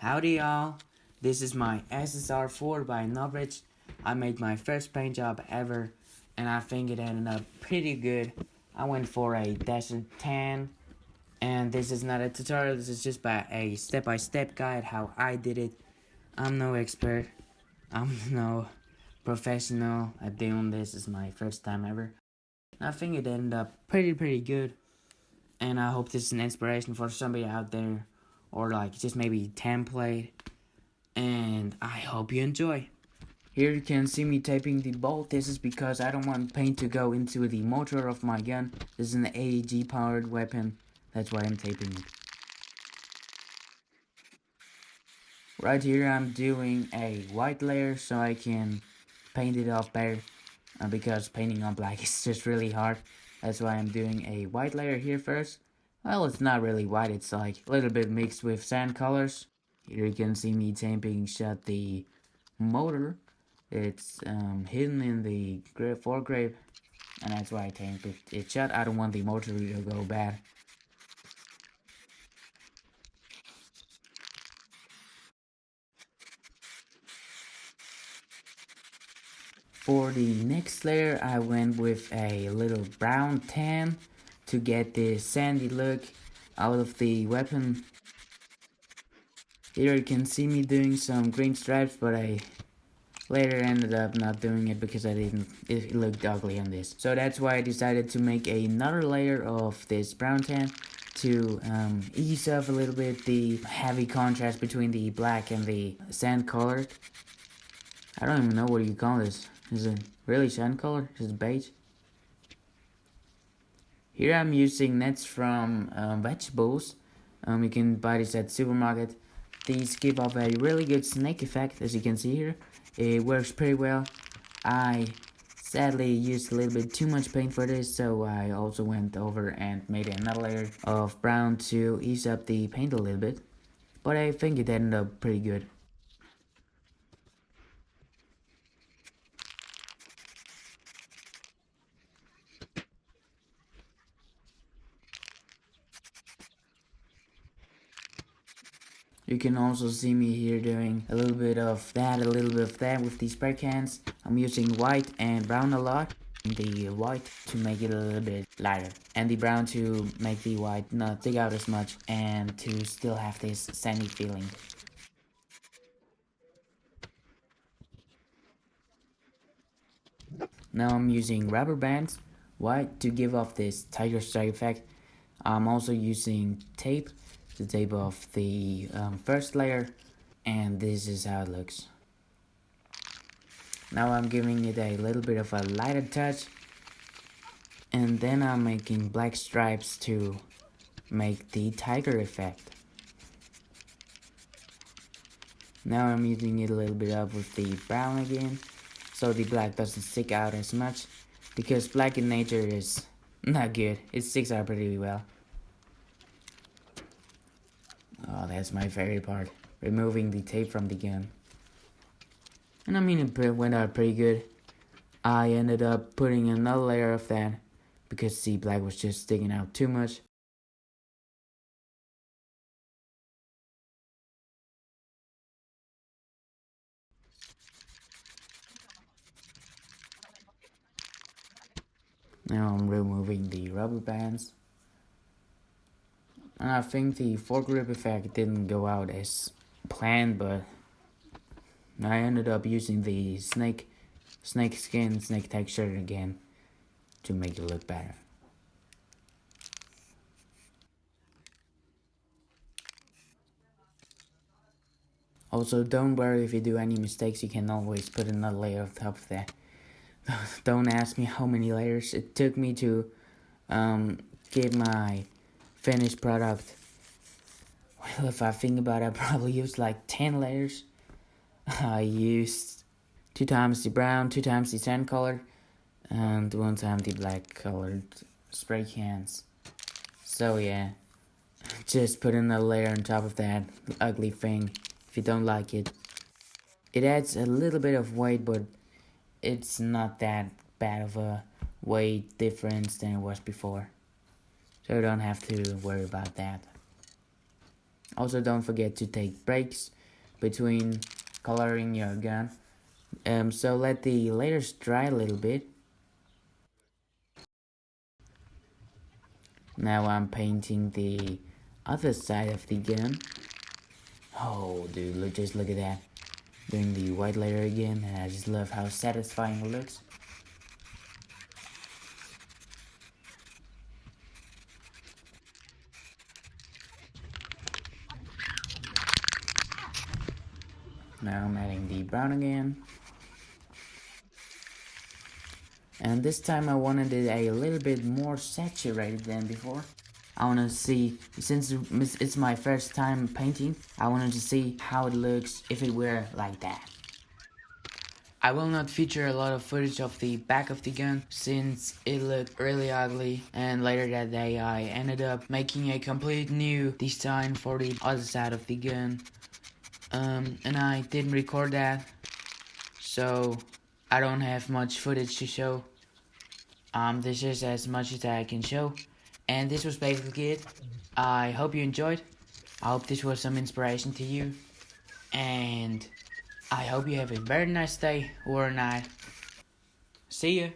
Howdy y'all, this is my SSR4 by Novritsch. I made my first paint job ever and I think it ended up pretty good. I went for a Desert 10 and this is not a tutorial, this is just by a step-by-step guide how I did it. I'm no expert, I'm no professional at doing this. This is my first time ever. I think it ended up pretty good and I hope this is an inspiration for somebody out there or like just maybe template, and I hope you enjoy. Here you can see me taping the bolt. This is because I don't want paint to go into the motor of my gun. This is an AEG powered weapon, that's why I'm taping it. Right here I'm doing a white layer so I can paint it off better, because painting on black is just really hard. That's why I'm doing a white layer here first. Well, it's not really white, it's like a little bit mixed with sand colors. Here you can see me taping shut the motor. It's hidden in the foregrip, and that's why I taped it shut. I don't want the motor to go bad. For the next layer, I went with a little brown tan to get the sandy look out of the weapon. Here you can see me doing some green stripes, but I later ended up not doing it because it looked ugly on this. So that's why I decided to make another layer of this brown tan to ease off a little bit the heavy contrast between the black and the sand color. I don't even know what you call this. Is it really sand color? Is it beige? Here I'm using nets from vegetables. You can buy this at supermarket. These give off a really good snake effect, as you can see here. It works pretty well. I sadly used a little bit too much paint for this, so I also went over and made another layer of brown to ease up the paint a little bit. But I think it ended up pretty good. You can also see me here doing a little bit of that, with these spray cans. I'm using white and brown a lot. The white to make it a little bit lighter, and the brown to make the white not stick out as much and to still have this sandy feeling. Now I'm using rubber bands, white to give off this tiger strike effect. I'm also using tape to tape off the first layer, and this is how it looks. Now I'm giving it a little bit of a lighter touch, and then I'm making black stripes to make the tiger effect. Now I'm using it a little bit up with the brown again, so the black doesn't stick out as much, because black in nature is not good. It sticks out pretty well. Oh, that's my favorite part, removing the tape from the gun. And I mean, it went out pretty good. I ended up putting another layer of that because the black was just sticking out too much. Now I'm removing the rubber bands. And I think the foregrip effect didn't go out as planned, but I ended up using the snake skin, snake texture again to make it look better. Also, don't worry if you do any mistakes, you can always put another layer on top of that. Don't ask me how many layers it took me to get my finished product. Well, if I think about it, I probably used like 10 layers. I used 2 times the brown, 2 times the sand color, and 1 time the black colored spray cans. So yeah, just put another layer on top of that ugly thing if you don't like it. It adds a little bit of weight, but it's not that bad of a weight difference than it was before. So you don't have to worry about that. Also, don't forget to take breaks between coloring your gun. So let the layers dry a little bit. Now I'm painting the other side of the gun. Oh, dude, just look at that. Doing the white layer again, and I just love how satisfying it looks. Now I'm adding the brown again. And this time I wanted it a little bit more saturated than before. I want to see, since it's my first time painting, I wanted to see how it looks if it were like that. I will not feature a lot of footage of the back of the gun since it looked really ugly, and later that day I ended up making a complete new design for the other side of the gun. And I didn't record that, so I don't have much footage to show. This is as much as I can show, and this was basically it. I hope you enjoyed. I hope this was some inspiration to you, and I hope you have a very nice day or night. See ya.